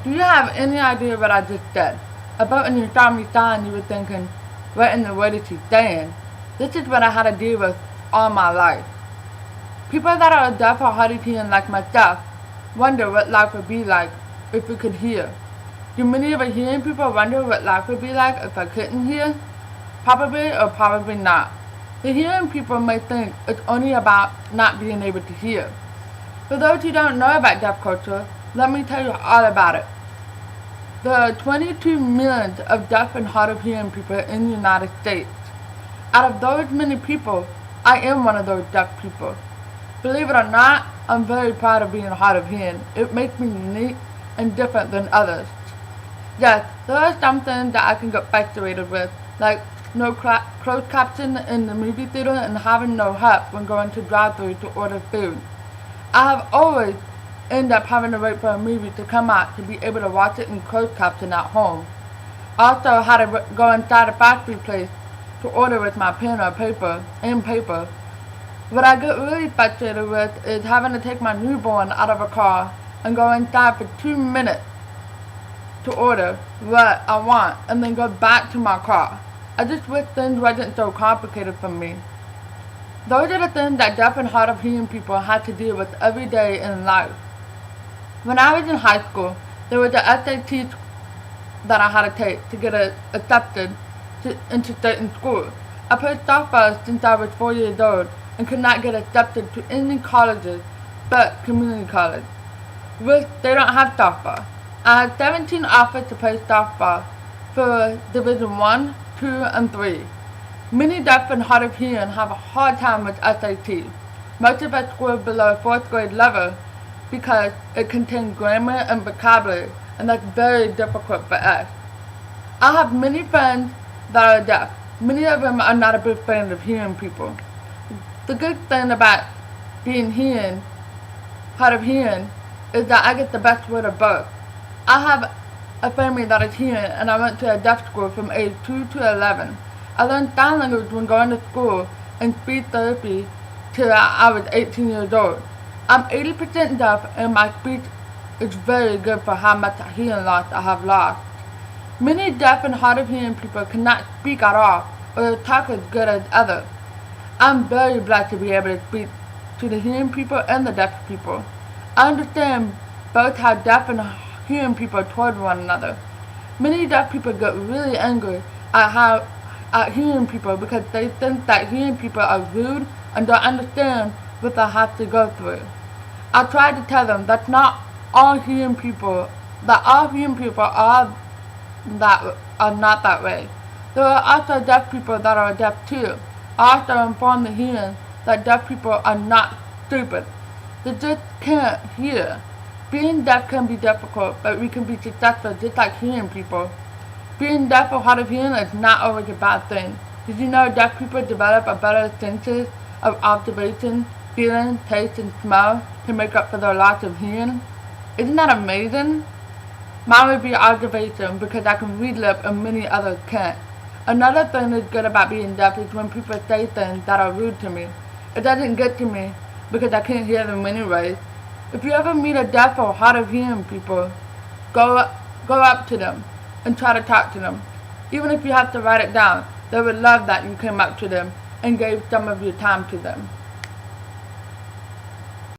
Do you have any idea what I just said? About when you saw me sign, you were thinking, what in the world is she saying? This is what I had to deal with all my life. People that are deaf or hard of hearing like myself wonder what life would be like if we could hear. Do many of the hearing people wonder what life would be like if I couldn't hear? Probably or probably not. The hearing people may think it's only about not being able to hear. For those who don't know about deaf culture, let me tell you all about it. There are 22 million of deaf and hard of hearing people in the United States. Out of those many people, I am one of those deaf people. Believe it or not, I'm very proud of being hard of hearing. It makes me unique and different than others. Yes, there are some things that I can get frustrated with, like no closed caption in the movie theater and having no help when going to drive-thru to order food. I have always ended up having to wait for a movie to come out to be able to watch it in closed caption at home. Also had to go inside a fast food place to order with my pen or paper. What I get really frustrated with is having to take my newborn out of a car and go inside for 2 minutes to order what I want and then go back to my car. I just wish things wasn't so complicated for me. Those are the things that deaf and hard of hearing people had to deal with every day in life. When I was in high school, there was a SAT that I had to take to get accepted into certain schools. I played softball since I was 4 years old and could not get accepted to any colleges but community college, which they don't have softball. I had 17 offers to play softball for Division 1, 2, and 3. Many deaf and hard of hearing have a hard time with SAT. Most of us score below 4th grade level because it contains grammar and vocabulary, and that's very difficult for us. I have many friends that are deaf. Many of them are not a big fan of hearing people. The good thing about being hard of hearing, is that I get the best word of both. I have a family that is hearing, and I went to a deaf school from age 2 to 11. I learned sign language when going to school and speech therapy till I was 18 years old. I'm 80% deaf, and my speech is very good for how much hearing loss I have lost. Many deaf and hard of hearing people cannot speak at all or talk as good as others. I'm very blessed to be able to speak to the hearing people and the deaf people. I understand both how deaf and hearing people toward one another. Many deaf people get really angry at hearing people because they think that hearing people are rude and don't understand what they have to go through. I try to tell them that not all hearing people are not that way. There are also deaf people that are deaf too. I also inform the hearing that deaf people are not stupid. They just can't hear. Being deaf can be difficult, but we can be successful just like hearing people. Being deaf or hard of hearing is not always a bad thing. Did you know deaf people develop a better senses of observation, feeling, taste, and smell to make up for their loss of hearing? Isn't that amazing? Mine would be observation because I can read lip and many others can't. Another thing that's good about being deaf is when people say things that are rude to me. It doesn't get to me because I can't hear them anyways. If you ever meet a deaf or hard of hearing people, go up to them and try to talk to them. Even if you have to write it down, they would love that you came up to them and gave some of your time to them.